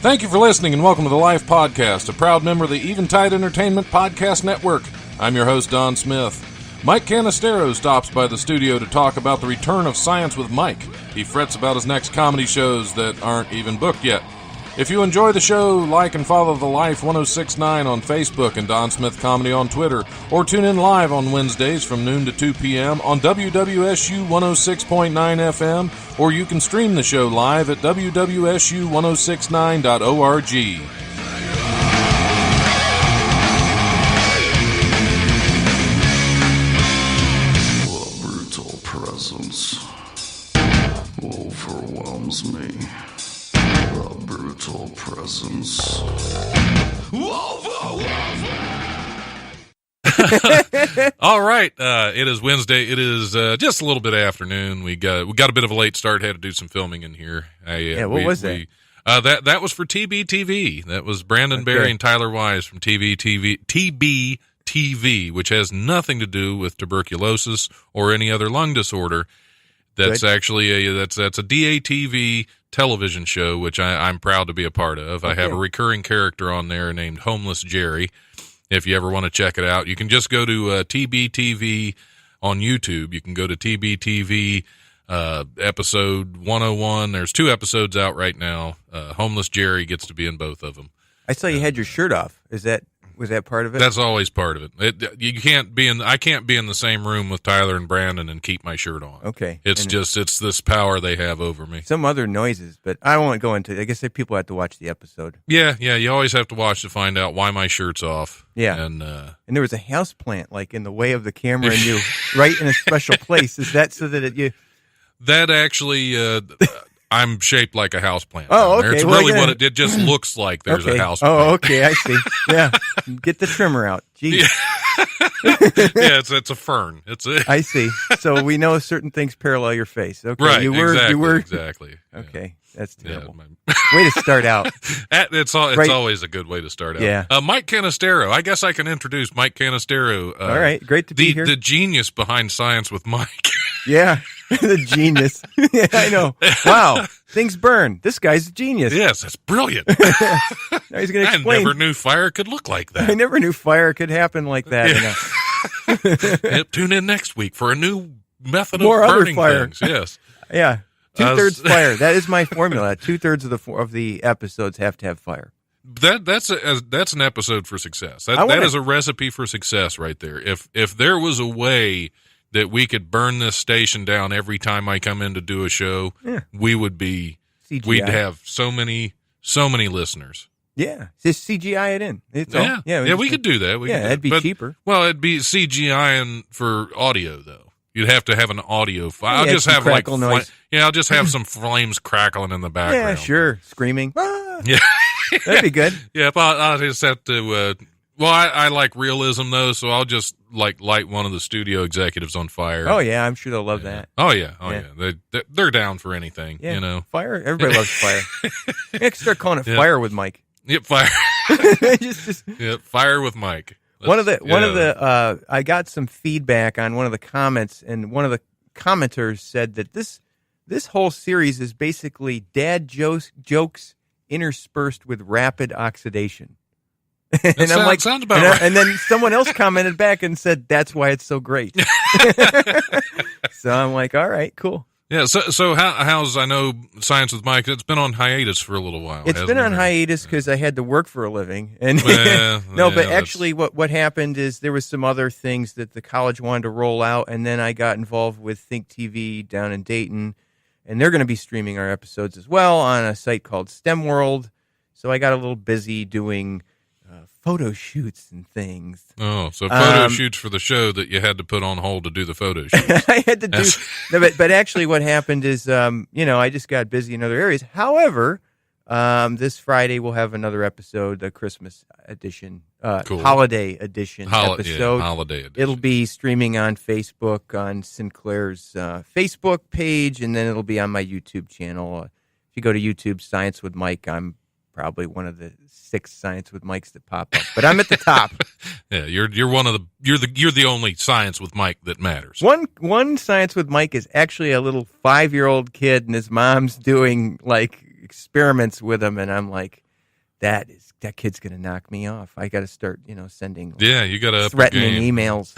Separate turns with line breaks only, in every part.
Thank you for listening and welcome to the Life Podcast, a proud member of the Eventide Entertainment Podcast Network. I'm your host, Don Smith. Mike Canistero stops by the studio to talk about the return of Science with Mike. He frets about his next comedy shows that aren't even booked yet. If you enjoy the show, like and follow The Life 1069 on Facebook and Don Smith Comedy on Twitter, or tune in live on Wednesdays from noon to 2 p.m. on WWSU 106.9 FM, or you can stream the show live at wwsu1069.org.
The brutal presence overwhelms me. The brutal presence overwhelms me.
All right, it is Wednesday. It is just a little bit afternoon. We got a bit of a late start. Had to do some filming in here.
What was that?
That was for TBTV. That was Brandon Barry and Tyler Wise from TBTV, which has nothing to do with tuberculosis or any other lung disorder. That's actually that's a DATV television show, which I'm proud to be a part of. I have a recurring character on there named Homeless Jerry. If you ever want to check it out, you can just go to TBTV on YouTube. You can go to TBTV episode 101. There's 2 episodes out right now. Homeless Jerry gets to be in both of them.
I saw you had your shirt off. Was that part of it?
That's always part of it. I can't be in the same room with Tyler and Brandon and keep my shirt on.
Okay.
It's this power they have over me.
Some other noises, but I won't go into it. I guess people have to watch the episode.
Yeah, you always have to watch to find out why my shirt's off.
Yeah.
And
there was a house plant like in the way of the camera and you right in a special place. Is that so that
That actually I'm shaped like a houseplant.
Oh, okay.
It's really what it just looks like. There's a house plant.
Oh, okay. I see. Yeah. Get the trimmer out. Jeez.
Yeah, it's a fern.
I see. So we know certain things parallel your face. Okay.
Right.
You
exactly.
Okay. That's terrible.
Yeah,
way to start out.
It's always a good way to start out.
Yeah.
Mike Canistero. I guess I can introduce Mike Canistero.
All right. Great to be here.
The genius behind Science with Mike.
Yeah. The genius. Yeah, I know. Wow. Things burn. This guy's a genius.
Yes, that's brilliant.
Now he's going to explain.
I never knew fire could look like that.
I never knew fire could happen like that.
Yeah. Tune in next week for a new method
More
of burning
fire.
things. Yes.
Yeah. 2/3 fire. That is my formula. 2/3 of the episodes have to have fire.
That's an episode for success. That is a recipe for success right there. If there was a way that we could burn this station down every time I come in to do a show, we'd have so many listeners.
Yeah, just CGI it in.
We could do that.
It'd be cheaper.
Well, it'd be CGI for audio though. You'd have to have an audio file.
I'll just have crackle noise.
I'll just have some flames crackling in the background.
Yeah, sure, screaming. Ah!
Yeah,
that'd be good.
Yeah, but I'll just have to. I like realism though, so I'll just light one of the studio executives on fire.
Oh yeah, I'm sure they'll love that.
Oh yeah. They're down for anything.
Yeah.
You know,
fire. Everybody loves fire. I can start calling it Fire with Mike.
Yep, fire.
Yep,
Fire with Mike.
I got some feedback on one of the comments, and one of the commenters said that this whole series is basically dad jokes interspersed with rapid oxidation. And I'm like,
sounds about right.
And then someone else commented back and said that's why it's so great. So I'm like, all right, cool.
Yeah. So how's I know Science with Mike? It's been on hiatus for a little while.
It's been on hiatus because I had to work for a living. And but actually, what happened is there was some other things that the college wanted to roll out, and then I got involved with Think TV down in Dayton, and they're going to be streaming our episodes as well on a site called STEM World. So I got a little busy doing photo shoots and things.
Oh, so photo shoots for the show that you had to put on hold to do the photo shoots.
I had to do, but actually what happened is, I just got busy in other areas. However, this Friday we'll have another episode, the Christmas edition,
cool.
holiday edition episode.
Yeah, holiday edition.
It'll be streaming on Facebook, on Sinclair's Facebook page, and then it'll be on my YouTube channel. If you go to YouTube, Science with Mike, I'm probably one of the 6 Science with Mikes that pop up, but I'm at the top.
Yeah, you're one of the you're the only Science with Mike that matters.
One Science with Mike is actually a little 5-year-old kid, and his mom's doing like experiments with him, and I'm like, that kid's going to knock me off. I got to start, sending
you got to
threatening emails.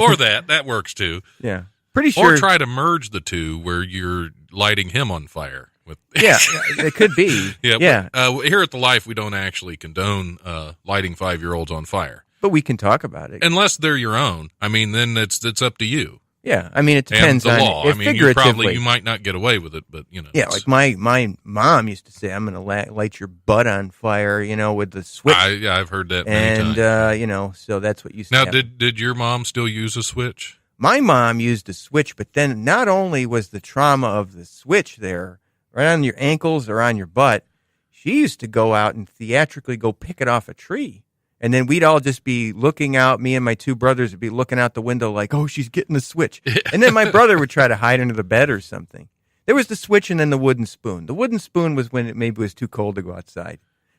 Or that works too.
Yeah. Pretty sure.
Or try to merge the two where you're lighting him on fire.
Yeah, it could be.
Yeah. But, here at The Life, we don't actually condone lighting 5-year-olds on fire.
But we can talk about it.
Unless they're your own. I mean, then it's up to you.
Yeah, I mean, it depends
and the
on
law. I mean, you might not get away with it, but
Yeah, like my mom used to say, "I'm going to light your butt on fire," with the switch.
I've heard that many times.
And so that's what used to
Now,
happen.
did your mom still use a switch?
My mom used a switch, but then not only was the trauma of the switch there, right on your ankles or on your butt, she used to go out and theatrically go pick it off a tree. And then we'd all just be looking out, me and my two brothers would be looking out the window like, oh, she's getting the switch. And then my brother would try to hide under the bed or something. There was the switch and then the wooden spoon. The wooden spoon was when it maybe was too cold to go outside.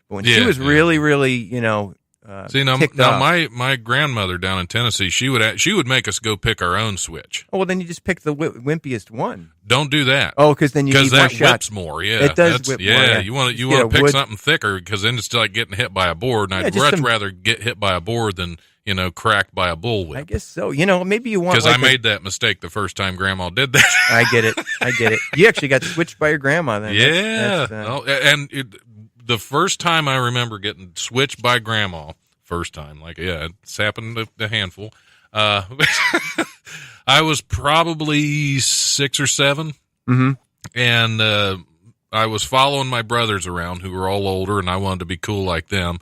But when she was really, really,
See, now
ticked off.
my grandmother down in Tennessee, she would make us go pick our own switch.
Oh, well, then you just pick the wimpiest one.
Don't do that.
Oh, because then you need more shots.
Whips more. Yeah,
it does whip more. Yeah,
you want to pick something thicker because then it's like getting hit by a board. And I'd much rather get hit by a board than cracked by a bullwhip.
I guess so. Maybe you want
because I made that mistake the first time Grandma did that.
I get it. You actually got switched by your grandma then.
Yeah, the first time I remember getting switched by Grandma. First time, it's happened a handful. I was probably 6 or 7, and I was following my brothers around who were all older, and I wanted to be cool like them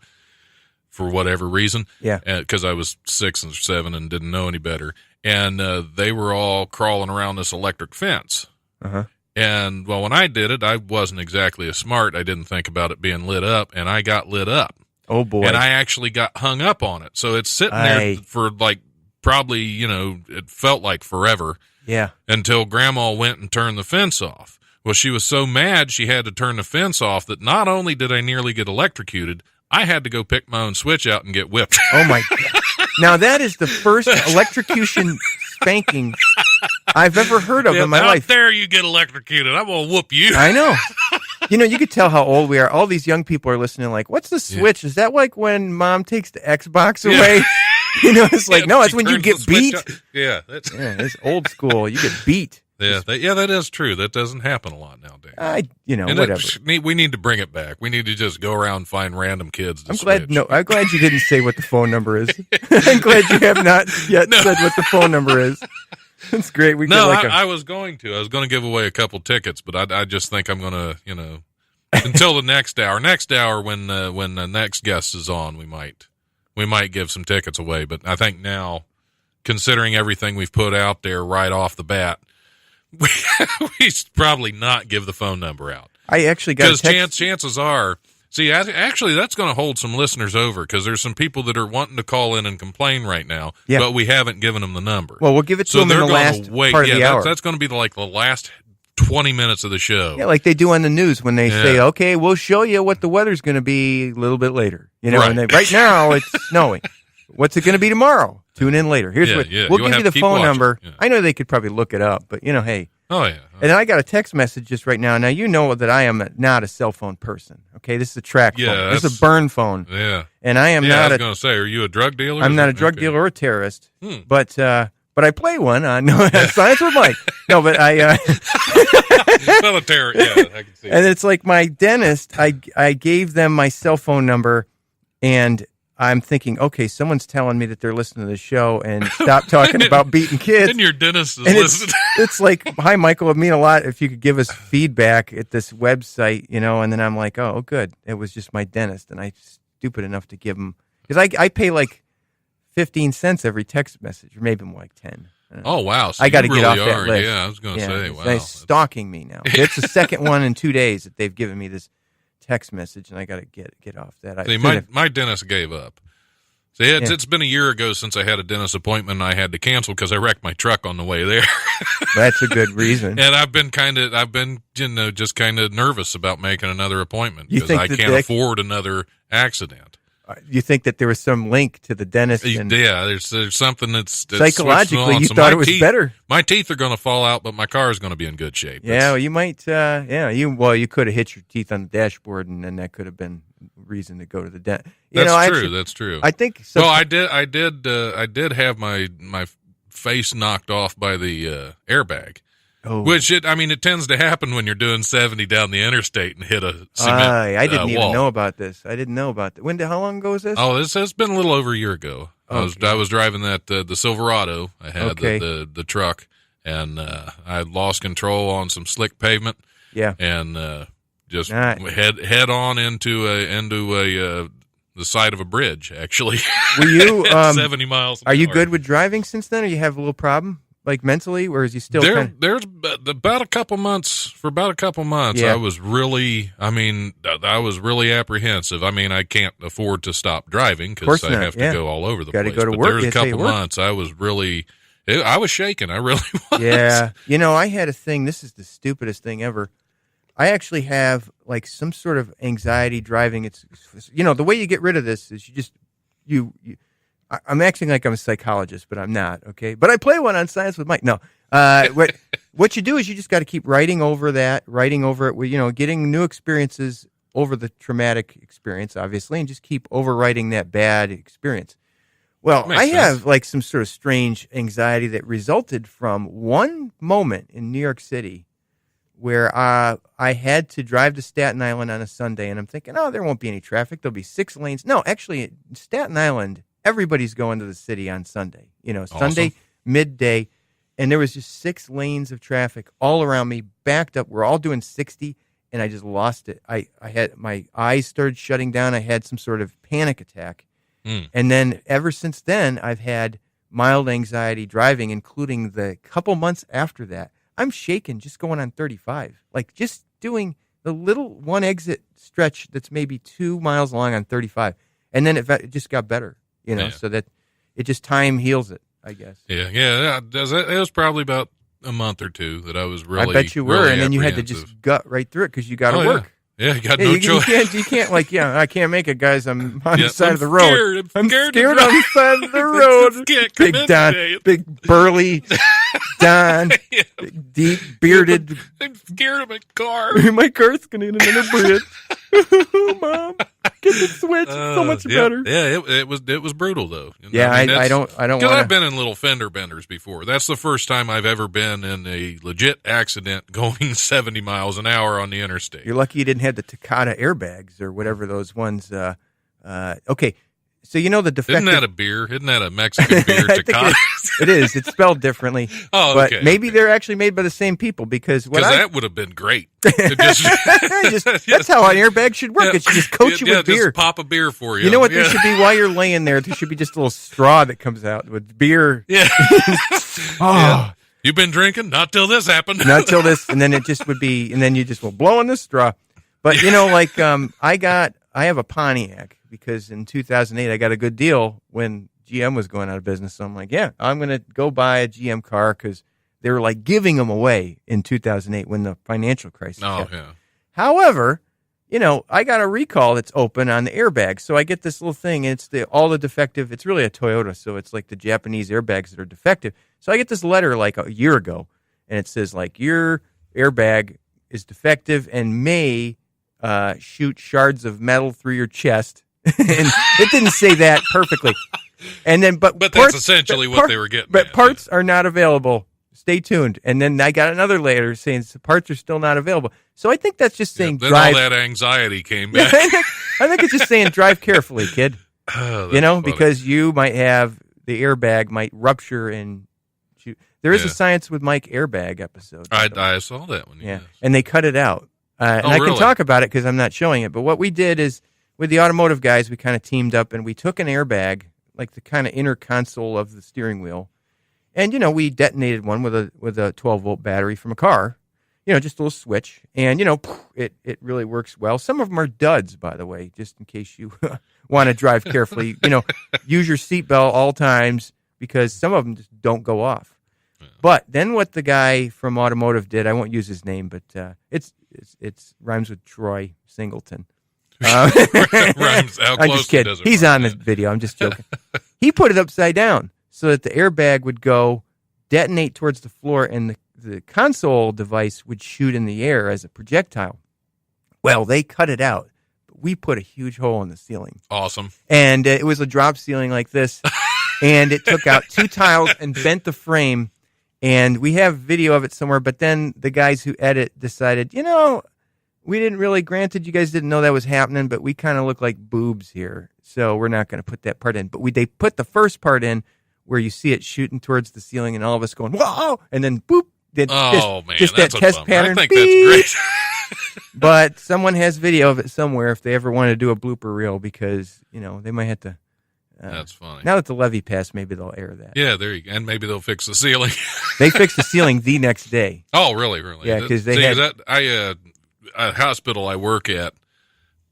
for whatever reason.
Yeah,
because I was 6 or 7 and didn't know any better, and they were all crawling around this electric fence. And when I did it, I wasn't exactly as smart. I didn't think about it being lit up, and I got lit up.
Oh, boy.
And I actually got hung up on it. So it's sitting there for probably, it felt like forever.
Yeah.
Until Grandma went and turned the fence off. Well, she was so mad she had to turn the fence off that not only did I nearly get electrocuted, I had to go pick my own switch out and get whipped.
Oh, my God. Now, that is the first electrocution spanking I've ever heard of in my life.
Out there you get electrocuted. I'm going to whoop you.
I know. You could tell how old we are. All these young people are listening like, what's the switch? Is that like when mom takes the Xbox away? It's like, no, it's when you get beat.
Yeah.
It's old school. You get beat.
Yeah, that is true. That doesn't happen a lot nowadays.
Whatever.
We need to bring it back. We need to just go around and find random kids.
I'm glad you didn't say what the phone number is. I'm glad you have not yet said what the phone number is. That's great.
I was going to. I was going to give away a couple tickets, but I just think I'm going to, until the next hour. Next hour, when the next guest is on, we might give some tickets away. But I think now, considering everything we've put out there right off the bat, we should probably not give the phone number out.
I actually got
because chances are. See, actually, that's going to hold some listeners over because there's some people that are wanting to call in and complain right now, but we haven't given them the number.
Well, we'll give it to them in the last part of the hour.
That's going to be the last 20 minutes of the show.
Yeah, like they do on the news when they say, okay, we'll show you what the weather's going to be a little bit later.
Right.
And right now it's snowing. What's it going to be tomorrow? Tune in later. We'll give you the phone number. Yeah. I know they could probably look it up, but hey.
Oh, yeah.
And I got a text message just right now. Now, you know that I am not a cell phone person. Okay, this is a track phone. This is a burn phone.
Yeah.
And I am not.
I was going to say, are you a drug dealer?
I'm not a drug dealer or a terrorist. But I play one on Science with Mike. No, but I.
Not a terrorist. Yeah, I can see.
And it's like my dentist. I gave them my cell phone number, and I'm thinking, okay, someone's telling me that they're listening to the show and stop talking about beating kids.
And your dentist is listening.
It's like, hi, Michael, it would mean a lot if you could give us feedback at this website, and then I'm like, oh, good. It was just my dentist, and I'm stupid enough to give them, because I pay like 15 cents every text message, or maybe more like 10.
Oh, wow. So
I got to
really
get off that list.
Yeah, I was going to say, wow.
They're stalking me now. It's the second one in 2 days that they've given me this text message, and I got to get off that.
See, my dentist gave up. See, it's been a year ago since I had a dentist appointment, and I had to cancel because I wrecked my truck on the way there.
That's a good reason.
And I've been just kind of nervous about making another appointment because I can't afford another accident.
You think that there was some link to the dentist?
There's something that's
psychologically you thought it was better.
My teeth are going to fall out, but my car is going to be in good shape.
Yeah, well, you might. You could have hit your teeth on the dashboard, and then that could have been reason to go to the dentist.
That's true.
I think.
Well, I did have my face knocked off by the airbag.
Oh.
Which it tends to happen when you're doing 70 down the interstate and hit a cement
I didn't even
wall.
know about this. I didn't know about that. How long ago was this?
Oh, this has been a little over a year ago.
Okay.
I was driving that the Silverado. I had
Okay.
the truck, and I lost control on some slick pavement.
Yeah,
and just head on into the side of a bridge. Actually,
were you
70 miles?
Are you good with driving since then, or you have a little problem? Like mentally, or is you still
there's about a couple months.
Yeah.
I was really apprehensive. I can't afford to stop driving because I have to go all over the place.
Got to go to
but
work.
There's a couple months I was shaking. I really was.
Yeah, I had a thing. This is the stupidest thing ever. I actually have like some sort of anxiety driving. It's the way you get rid of this is you I'm acting like I'm a psychologist, but I'm not, okay? But I play one on Science with Mike. No. What you do is you just got to keep writing over it, getting new experiences over the traumatic experience, obviously, and just keep overwriting that bad experience. Well, I have like some sort of strange anxiety that resulted from one moment in New York City where I had to drive to Staten Island on a Sunday, and I'm thinking, there won't be any traffic. There'll be 6 lanes. No, actually, Staten Island, everybody's going to the city on Sunday,
Awesome.
Sunday, midday, and there was just 6 lanes of traffic all around me, backed up. We're all doing 60, and I just lost it. I had my eyes started shutting down. I had some sort of panic attack. And then ever since then, I've had mild anxiety driving, including the couple months after that. I'm shaken just going on 35, like just doing the little one exit stretch that's maybe 2 miles long on 35. And then it just got better. So that it just time heals it, I guess.
Yeah. It was probably about a month or two that I was really.
I bet you were,
really
and then you had to just gut right through it because you got to work.
Yeah, you got no choice.
You can't I can't make it, guys. I'm on the side of the road.
I'm scared
on the side of the road. Big Don, big burly Don, big, deep bearded.
I'm scared of my car.
My car's gonna need another bridge. Mom, get the switch. It's so much better.
Yeah, it was brutal though.
Yeah, I don't.
Because I've been in little fender benders before. That's the first time I've ever been in a legit accident going 70 miles an hour on the interstate.
You're lucky you didn't have the Takata airbags or whatever those ones. Okay, so the defective.
Isn't that a beer? Isn't that a Mexican beer? Takata.
It is. It's spelled differently.
Oh,
okay. But maybe they're actually made by the same people because
that would have been great.
That's how an airbag should work. It should just coat you with beer.
Just pop a beer for you.
You know what there should be while you're laying there? There should be just a little straw that comes out with beer.
Yeah.
Yeah.
You've been drinking? Not till this happened.
Not till this, and then it just would be, and then you just will blow on this straw. But I have a Pontiac because in 2008 I got a good deal when GM was going out of business. So I'm like, I'm going to go buy a GM car because they were like giving them away in 2008 when the financial crisis happened.
Yeah.
However, I got a recall that's open on the airbag. So I get this little thing. And it's all the defective. It's really a Toyota. So it's like the Japanese airbags that are defective. So I get this letter like a year ago and it says like your airbag is defective and may shoot shards of metal through your chest. And it didn't say that perfectly. And then, but
that's
parts,
essentially what they were getting.
But parts are not available. Stay tuned. And then I got another letter saying parts are still not available. So I think that's just saying
then
drive.
All that anxiety came back.
I think it's just saying drive carefully, kid.
Funny.
Because you might have the airbag might rupture and shoot. There is a Science with Mike airbag episode.
I saw that one.
Yeah, and they cut it out. And I can talk about it because I'm not showing it. But what we did is with the automotive guys, we kind of teamed up and we took an airbag, like the kind of inner console of the steering wheel. And, we detonated one with a 12-volt battery from a car, just a little switch. And, it really works well. Some of them are duds, by the way, just in case you want to drive carefully. Use your seatbelt all times because some of them just don't go off. Yeah. But then what the guy from automotive did, I won't use his name, but it's rhymes with Troy Singleton.
Rhymes,
I'm just kidding. He's on the video. I'm just joking. He put it upside down so that the airbag would go detonate towards the floor and the console device would shoot in the air as a projectile. Well, they cut it out. we put a huge hole in the ceiling.
Awesome.
And it was a drop ceiling like this, and it took out 2 tiles and bent the frame. And we have video of it somewhere, but then the guys who edit decided, we didn't really, granted, you guys didn't know that was happening, but we kind of look like boobs here, so we're not going to put that part in. But they put the first part in where you see it shooting towards the ceiling and all of us going, whoa, and then boop. Just that test pattern.
I think that's great.
But someone has video of it somewhere if they ever want to do a blooper reel, because, they might have to.
That's funny.
Now that the levee passed, maybe they'll air that.
Yeah, there you go. And maybe they'll fix the ceiling.
They fixed the ceiling the next day.
Oh, really?
Yeah, because they had...
at a hospital I work at,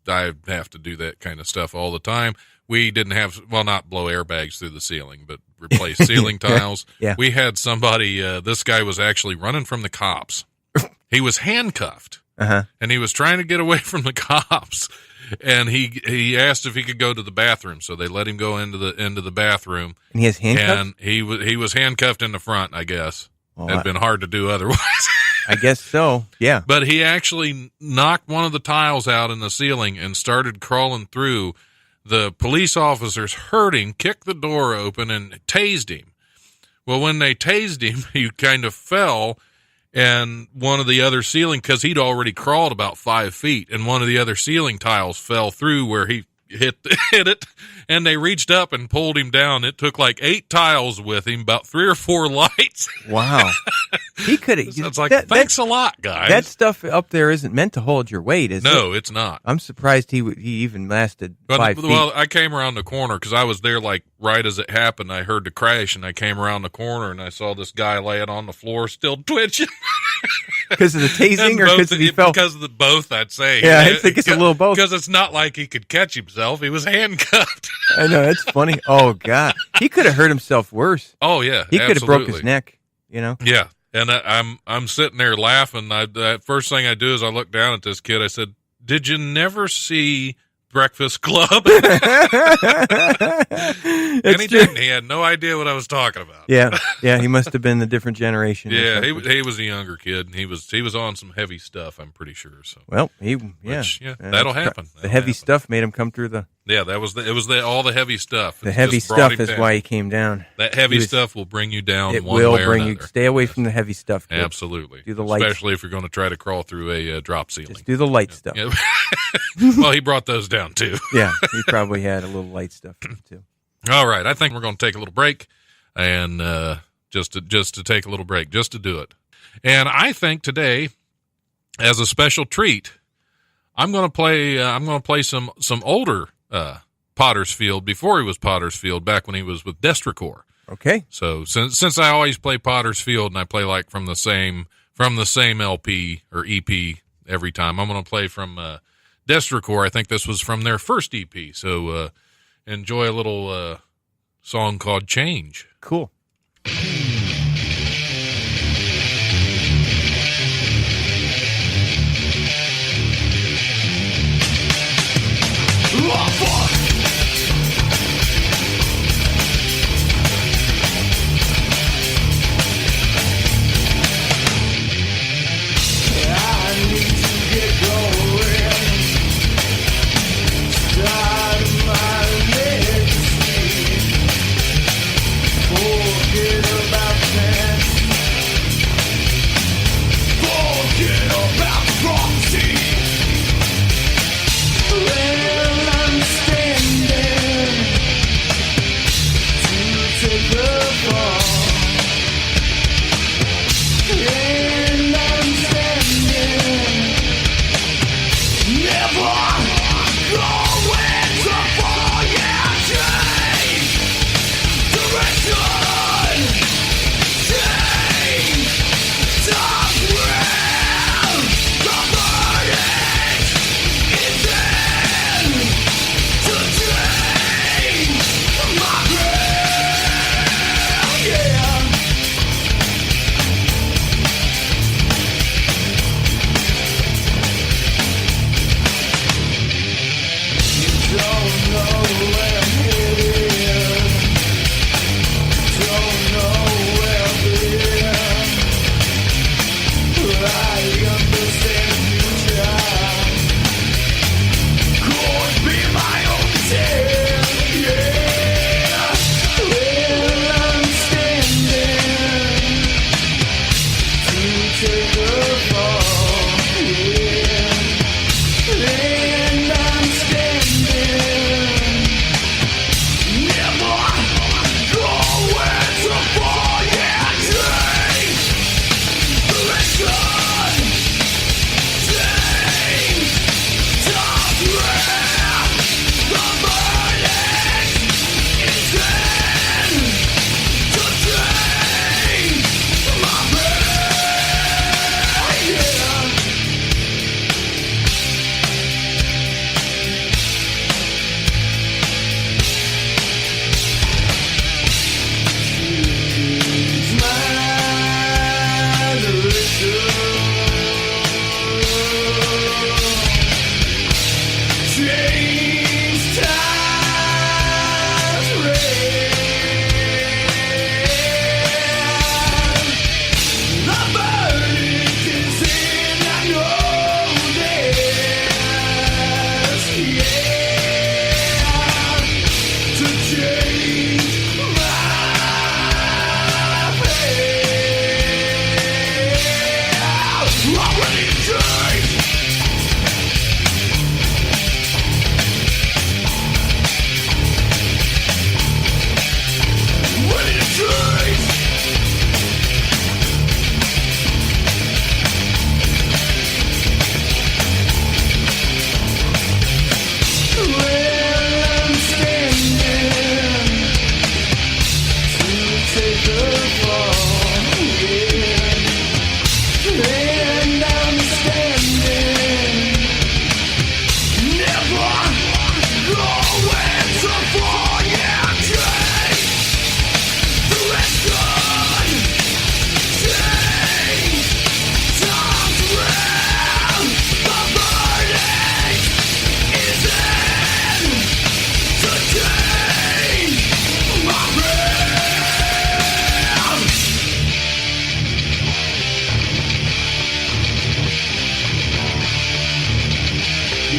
I have to do that kind of stuff all the time. We didn't have, not blow airbags through the ceiling, but replace ceiling tiles.
Yeah.
We had somebody, this guy was actually running from the cops. He was handcuffed, and he was trying to get away from the cops. And he asked if he could go to the bathroom, so they let him go into the bathroom. And
he has handcuffs?
And he was handcuffed in the front, I guess.
Well,
It'd been hard to do otherwise.
I guess so, yeah.
But he actually knocked one of the tiles out in the ceiling and started crawling through. The police officers heard him, kicked the door open, and tased him. Well, when they tased him, he kind of fell, and one of the other ceiling, because he'd already crawled about 5 feet, and one of the other ceiling tiles fell through where he hit it, and they reached up and pulled him down. It took like 8 tiles with him, about 3 or 4 lights.
Wow. He could have.
It's like, thanks a lot, guys.
That stuff up there isn't meant to hold your weight, is it?
No, it's not.
I'm surprised he even lasted 5 feet.
Well, I came around the corner because I was there like right as it happened. I heard the crash, and I came around the corner, and I saw this guy laying on the floor still twitching.
Because of the tasing or because he fell?
Because of the both, I'd say.
Yeah, I think it's a little both.
Because it's not like he could catch himself. He was handcuffed.
I know, that's funny. Oh, God. He could have hurt himself worse.
Oh, yeah,
he could have broke his neck,
Yeah, and I'm sitting there laughing. The first thing I do is I look down at this kid. I said, "Did you never see Breakfast Club?" And he didn't. He had no idea what I was talking about.
Yeah, he must have been the different generation.
Yeah, he was a younger kid, and he was on some heavy stuff, I'm pretty sure. So
that'll
happen.
The heavy stuff made him come through the.
Yeah, all the heavy stuff.
The heavy stuff is why he came down.
That heavy stuff will bring you down.
It
one
will
way
bring
or
you.
another.
Stay away from the heavy stuff. Kid.
Absolutely.
Do the light,
especially if you're going to try to crawl through a drop ceiling.
Just do the light stuff.
Yeah. Well, he brought those down too.
Yeah, he probably had a little light stuff too.
All right, I think we're going to take a little break, and just to take a little break, just to do it. And I think today, as a special treat, I'm going to play some older Potter's Field before he was Potter's Field, back when he was with Destricore.
Okay.
So since I always play Potter's Field, and I play like from the same LP or EP every time, I'm going to play from Destricore. I think this was from their first EP. So enjoy a little song called Change.
Cool.
Cool.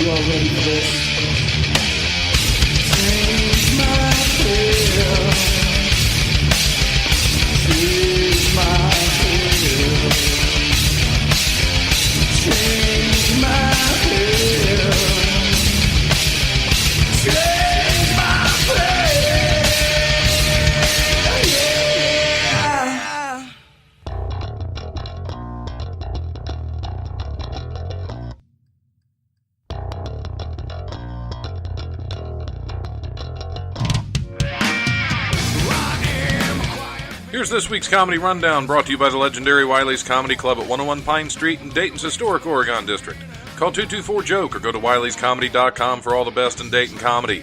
you all ready for this? Change my will. Change my will. Change my will. Change my will. Yeah.
Here's this week's Comedy Rundown, brought to you by the legendary Wiley's Comedy Club at 101 Pine Street in Dayton's historic Oregon District. Call 224-JOKE or go to wileyscomedy.com for all the best in Dayton comedy.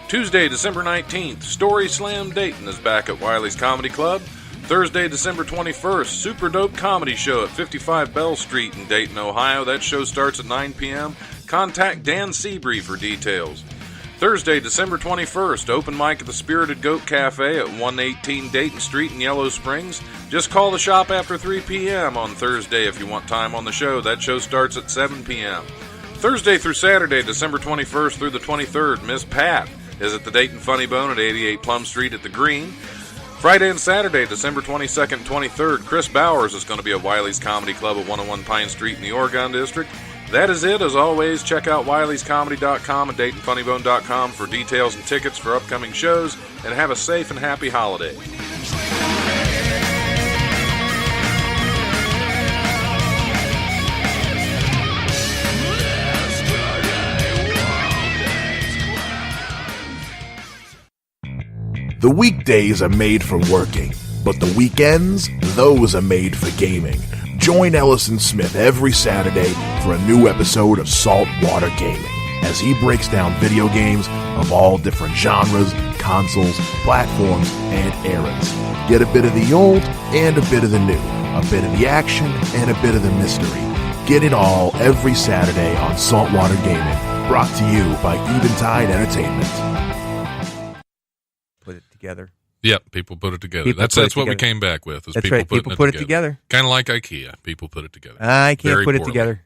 Tuesday, December 19th, Story Slam Dayton is back at Wiley's Comedy Club. Thursday, December 21st, Super Dope Comedy Show at 55 Bell Street in Dayton, Ohio. That show starts at 9 p.m. Contact Dan Seabree for details. Thursday, December 21st, open mic at the Spirited Goat Cafe at 118 Dayton Street in Yellow Springs. Just call the shop after 3 p.m. on Thursday if you want time on the show. That show starts at 7 p.m. Thursday through Saturday, December 21st through the 23rd, Miss Pat is at the Dayton Funny Bone at 88 Plum Street at the Green. Friday and Saturday, December 22nd and 23rd, Chris Bowers is going to be at Wiley's Comedy Club at 101 Pine Street in the Oregon District. That is it. As always, check out wileyscomedy.com and DaytonFunnyBone.com for details and tickets for upcoming shows, and have a safe and happy holiday.
The weekdays are made for working, but the weekends, those are made for gaming. Join Ellison Smith every Saturday for a new episode of Saltwater Gaming as he breaks down video games of all different genres, consoles, platforms, and eras. Get a bit of the old and a bit of the new, a bit of the action and a bit of the mystery. Get it all every Saturday on Saltwater Gaming, brought to you by Eventide Entertainment.
Put it together.
Yep, people put it together. That's what we came back with. Is
That's
people
right. People put it together.
Kind of like IKEA. People put it together.
I can't
Very
put
poorly.
it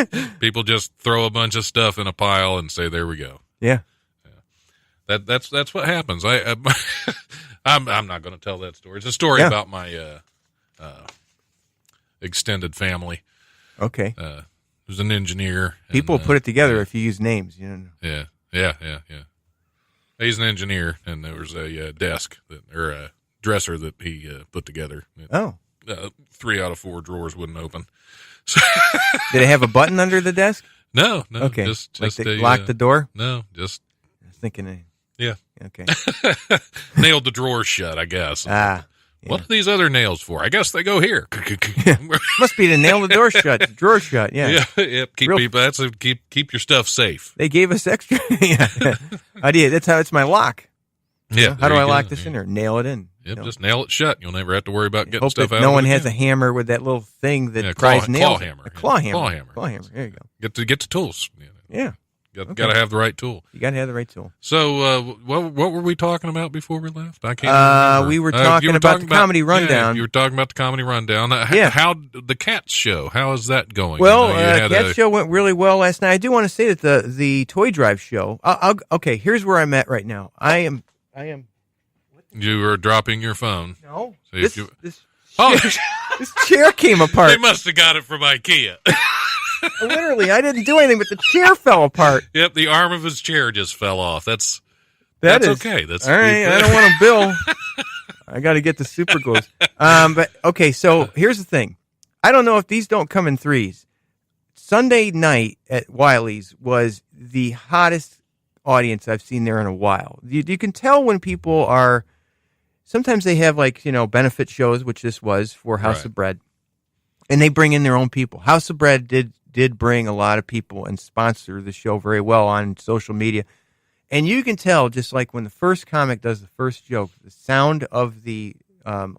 together.
People just throw a bunch of stuff in a pile and say, "There we go."
Yeah.
That's what happens. I'm not going to tell that story. It's a story about my extended family.
Okay.
Who's an engineer.
People put it together if you use names. You know.
Yeah. He's an engineer, and there was a desk or a dresser that he put together. 3 out of 4 drawers wouldn't open.
Did it have a button under the desk?
No.
Okay.
Just
like lock the door?
No, just.
I was thinking.
Yeah.
Okay.
Nailed the drawers shut, I guess.
Yeah.
What are these other nails for? I guess they go here.
Must be to nail the door shut, the drawer shut. Yeah.
Keep your stuff safe.
They gave us extra idea. That's my lock.
Yeah.
How do I lock this in there? Nail it in.
Yep, just nail it shut. You'll never have to worry about getting
Hope
stuff
that
out.
No
of
one
it
has
again.
a hammer with that little thing that
claw
hammer. A claw hammer.
Claw hammer.
There you go.
Get the tools.
Yeah.
Got to have the right tool.
You got to have the right tool.
So, what were we talking about before we left? I can't remember.
We were talking about the comedy rundown.
Yeah, you were talking about the comedy rundown. How the Cats show? How is that going?
Well, Cats show went really well last night. I do want to say that the Toy Drive show. Okay, here's where I'm at right now. I am.
You were dropping your phone.
No.
So
this chair came apart.
They must have got it from IKEA.
Literally, I didn't do anything, but the chair fell apart.
Yep, the arm of his chair just fell off. That's okay. That's
all right. I don't want to bill. I got to get the super glues. But okay, so here's the thing. I don't know if these don't come in threes. Sunday night at Wiley's was the hottest audience I've seen there in a while. You can tell when people are. Sometimes they have benefit shows, which this was for House of Bread, and they bring in their own people. House of Bread did bring a lot of people and sponsor the show very well on social media. And you can tell, just like when the first comic does the first joke, the sound of the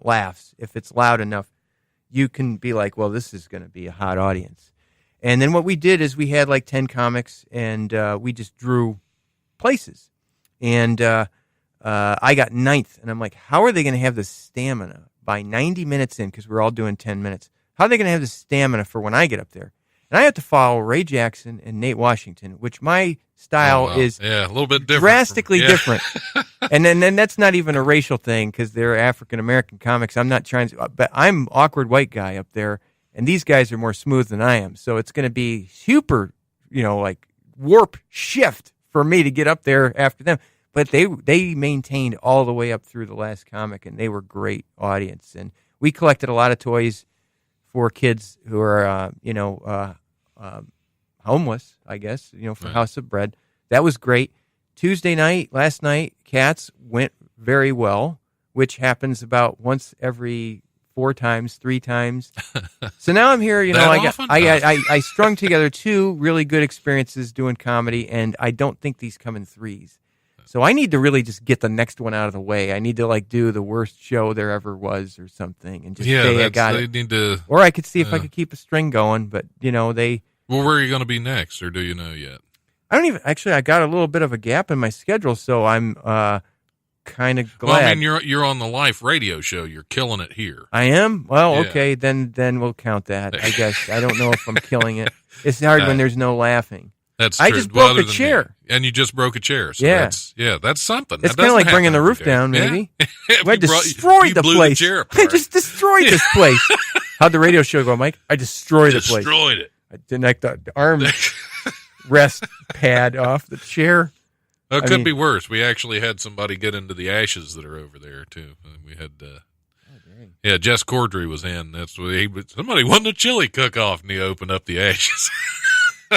laughs, if it's loud enough, you can be like, well, this is going to be a hot audience. And then what we did is we had 10 comics, and we just drew places. And I got 9th, and I'm like, how are they going to have the stamina by 90 minutes in, because we're all doing 10 minutes, how are they going to have the stamina for when I get up there? And I have to follow Ray Jackson and Nate Washington, which my style is
a little bit different,
drastically different. And then that's not even a racial thing because they're African American comics. I'm not trying to, but I'm awkward white guy up there, and these guys are more smooth than I am. So it's going to be super, like warp shift for me to get up there after them. But they maintained all the way up through the last comic, and they were great audience. And we collected a lot of toys for kids who are, homeless, I guess, for House of Bread. That was great. Tuesday night, last night, Cats went very well, which happens about once every 3 times. So now I'm here, I strung together 2 really good experiences doing comedy, and I don't think these come in threes. So I need to really just get the next one out of the way. I need to do the worst show there ever was or something, and just say I got it.
Need to,
or I could see if I could keep a string going, but they.
Well, where are you going to be next, or do you know yet?
I don't even actually. I got a little bit of a gap in my schedule, so I'm kind of glad.
Well, I mean, you're on the Life radio show. You're killing it here.
I am. Well, okay, then we'll count that. I guess I don't know if I'm killing it. It's hard when there's no laughing.
That's true.
I just broke a chair.
And you just broke a chair. So that's something.
It's kind of like bringing the roof down, maybe. I destroyed the place. I just destroyed this place. How'd the radio show go, Mike? I destroyed the place.
Destroyed it.
I didn't knock the arm rest pad off the chair.
It could be worse. We actually had somebody get into the ashes that are over there, too. We had... Jess Cordry was in. That's what somebody won the chili cook-off, and he opened up the ashes.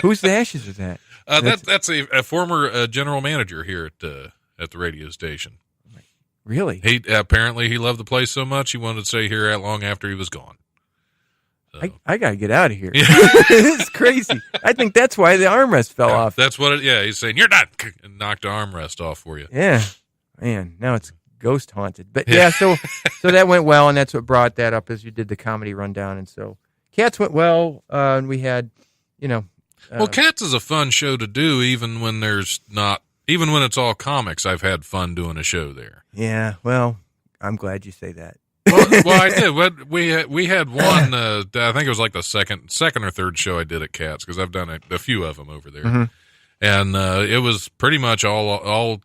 Who's the ashes of that?
That's a former general manager here at the radio station.
Really?
He apparently he loved the place so much he wanted to stay here long after he was gone. So.
I got to get out of here. It's crazy. I think that's why the armrest fell off.
That's what he's saying, you're not, and knocked the armrest off for you.
Yeah. Man, now it's ghost haunted. But so that went well, and that's what brought that up as you did the comedy rundown. And so Cats went well, and we had,
well, Cats is a fun show to do, even when it's all comics. I've had fun doing a show there.
Yeah, well, I'm glad you say that.
well, I did. We had one. I think it was like the second or third show I did at Cats because I've done a few of them over there, and it was pretty much all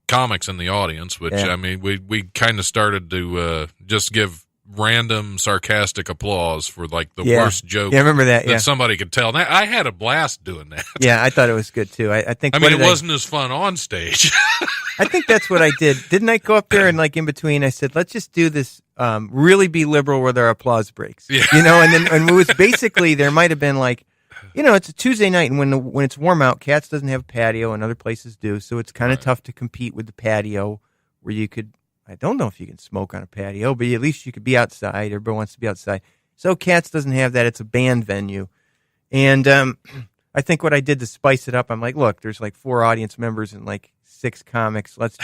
comics in the audience. Which I mean, we kind of started to just give random sarcastic applause for like the worst joke.
Yeah, I remember that
somebody could tell. Now, I had a blast doing that.
Yeah, I thought it was good too. I think.
I mean, it wasn't as fun on stage.
I think that's what I did. Didn't I go up there and in between? I said, let's just do this. Really be liberal with our applause breaks. Yeah. And it was basically there might have been it's a Tuesday night, and when it's warm out, Cats doesn't have a patio, and other places do, so it's kind of tough to compete with the patio where you could. I don't know if you can smoke on a patio, but at least you could be outside. Everybody wants to be outside. So Cats doesn't have that. It's a band venue. And I think what I did to spice it up, I'm like, look, there's 4 audience members and 6 comics. Let's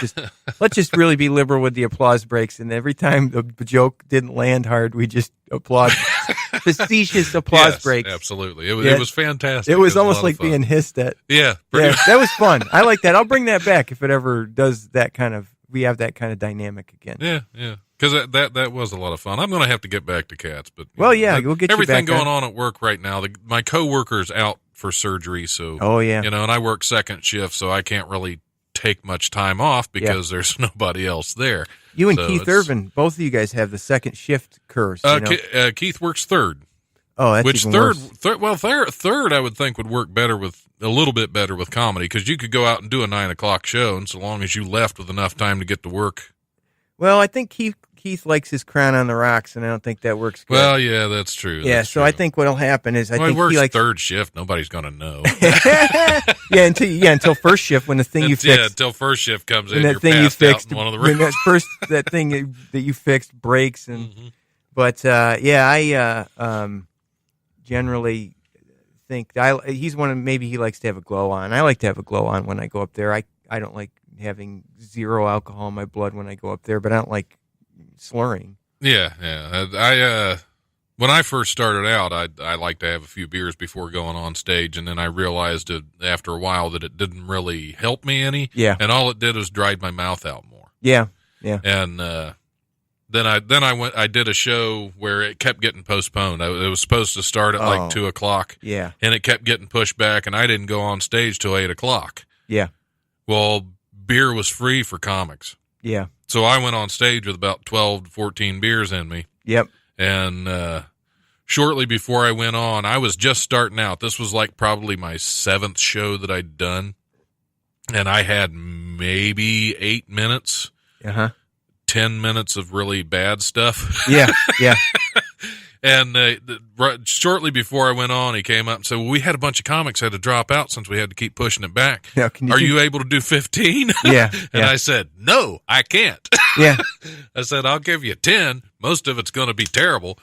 just really be liberal with the applause breaks. And every time the joke didn't land hard, we just applaud. Facetious applause breaks.
Absolutely. It was fantastic.
It was almost like being hissed at.
Yeah.
That was fun. I like that. I'll bring that back if it ever does that kind of. We have that kind of dynamic again.
Yeah. Because that was a lot of fun. I'm going to have to get back to Cats, but
we'll get you back.
Everything going on at work right now. My coworker's out for surgery, so and I work second shift, so I can't really take much time off because there's nobody else there.
You and Keith Irvin, both of you guys have the second shift curse.
Keith works third.
Oh, that's
which
even
third?
Worse.
Third, I would think would work a little bit better with comedy because you could go out and do a 9 o'clock show, and so long as you left with enough time to get to work.
Well, I think Keith likes his crown on the rocks, and I don't think that works good.
Well, yeah, that's true.
Yeah,
that's
so
true.
I think what'll happen is
he works third shift. Nobody's going to know.
Until first shift when the thing you fixed. Yeah,
until first shift comes in.
That thing you fixed
out in one of the rooms.
That thing that you fixed breaks, and but I generally think he's one of maybe he likes to have a glow on. I like to have a glow on when I go up there. I don't like having 0 alcohol in my blood when I go up there, but I don't like slurring.
Yeah. I when I first started out, I like to have a few beers before going on stage, and then I realized after a while that it didn't really help me any.
Yeah.
And all it did was dried my mouth out more.
Yeah.
And Then I did a show where it kept getting postponed. It was supposed to start at like 2:00.
Yeah.
And it kept getting pushed back, and I didn't go on stage till 8:00.
Yeah.
Well, beer was free for comics.
Yeah.
So I went on stage with about 12 to 14 beers in me.
Yep.
And shortly before I went on, I was just starting out. This was like probably my 7th show that I'd done. And I had maybe 8 minutes. 10 minutes of really bad stuff.
Yeah, yeah.
And shortly before I went on, he came up and said, well, we had a bunch of comics had to drop out since we had to keep pushing it back.
Now,
Are you able to do 15?
Yeah.
And I said, no, I can't.
Yeah.
I said, I'll give you 10. Most of it's going to be terrible.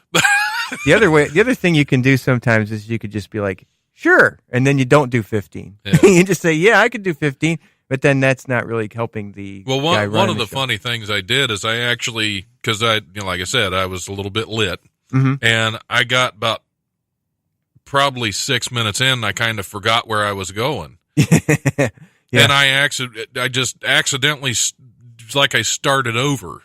The other thing you can do sometimes is you could just be like, sure. And then you don't do 15.
Yeah.
You just say, yeah, I could do 15. But then that's not really helping the
Well,
guy
one of the
show.
funny things I did is I actually, because like I said, I was a little bit lit, and I got about probably 6 minutes in, and I kind of forgot where I was going.
Yeah.
And I just accidentally, like I started over.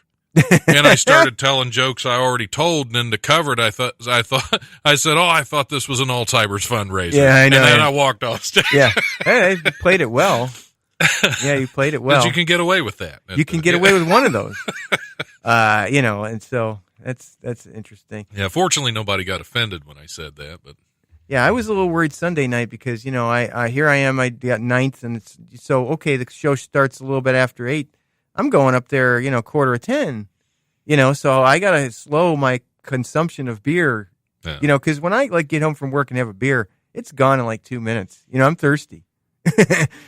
And I started telling jokes I already told, and then to cover it, I said, I thought this was an Alzheimer's fundraiser.
Yeah, I know.
And then I walked off stage.
Yeah. Hey, you played it well. Yeah, you played it well.
But you can get away with that.
You can get away with one of those. And so that's interesting.
Yeah, fortunately nobody got offended when I said that, but
yeah, I was a little worried Sunday night because, I here I am, I got 9th, and it's so okay, the show starts a little bit after 8. I'm going up there, 9:45, so I got to slow my consumption of beer, because when I get home from work and have a beer, it's gone in like 2 minutes. I'm thirsty.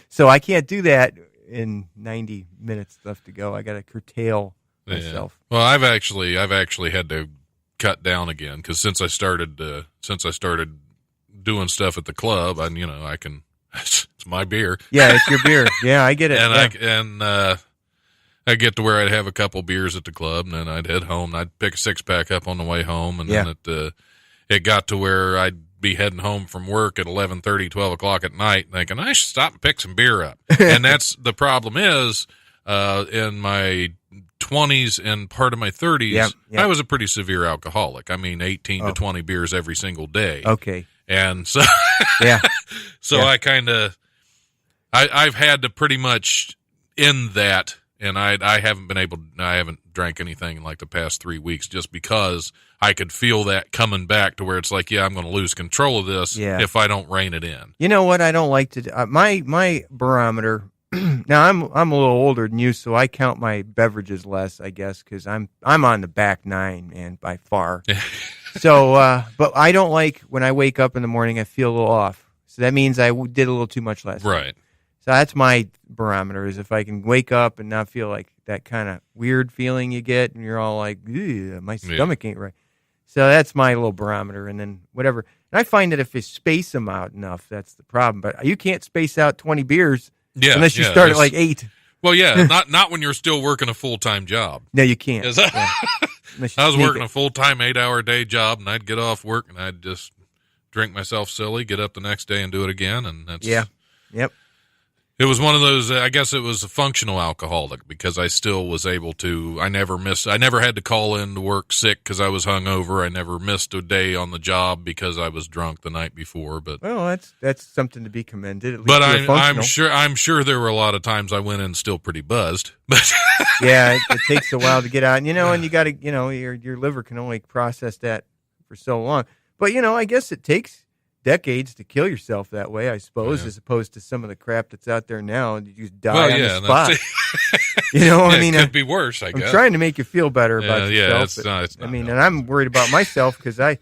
So I can't do that in 90 minutes left to go. I got to curtail myself.
Well, I've actually had to cut down again because since I started doing stuff at the club, I can. It's my beer.
Yeah, it's your beer. Yeah, I get it.
And I get to where I'd have a couple beers at the club, and then I'd head home. And I'd pick a 6-pack up on the way home, and then it got to where I'd be heading home from work at 11:30, 12 o'clock at night, thinking I should stop and pick some beer up. And that's the problem is, in my 20s and part of my 30s, I was a pretty severe alcoholic. I mean, 18 to 20 beers every single day.
Okay.
And so,
so
I kind of, I've had to pretty much end that. And I haven't drank anything in like the past 3 weeks just because I could feel that coming back to where it's like, I'm going to lose control of this if I don't rein it in. You
know what? I don't like to do. My barometer. Now I'm a little older than you, so I count my beverages less, I guess, because I'm on the back 9, man, by far. So, but I don't like when I wake up in the morning, I feel a little off. So that means I did a little too much last night.
Right.
So that's my barometer, is if I can wake up and not feel like that kind of weird feeling you get, and you're all like, my stomach ain't right. So that's my little barometer, and then whatever. And I find that if you space them out enough, that's the problem. But you can't space out 20 beers unless you start at like 8.
Well, yeah, not when you're still working a full-time job.
No, you can't.
I was working a full-time 8-hour-a-day job, and I'd get off work, and I'd just drink myself silly, get up the next day and do it again, and that's...
Yeah, yep.
It was one of those, I guess it was a functional alcoholic because I still was able to, I never had to call in to work sick because I was hungover. I never missed a day on the job because I was drunk the night before. But
well, that's something to be commended. At least
but I'm sure there were a lot of times I went in still pretty buzzed. But
yeah, it takes a while to get out, and you got to, your liver can only process that for so long. But I guess it takes decades to kill yourself that way, I suppose, as opposed to some of the crap that's out there now, and you just die on the spot. I mean,
it could be worse. I guess
I'm trying to make you feel better about yourself.
It's not
and I'm worried about myself because I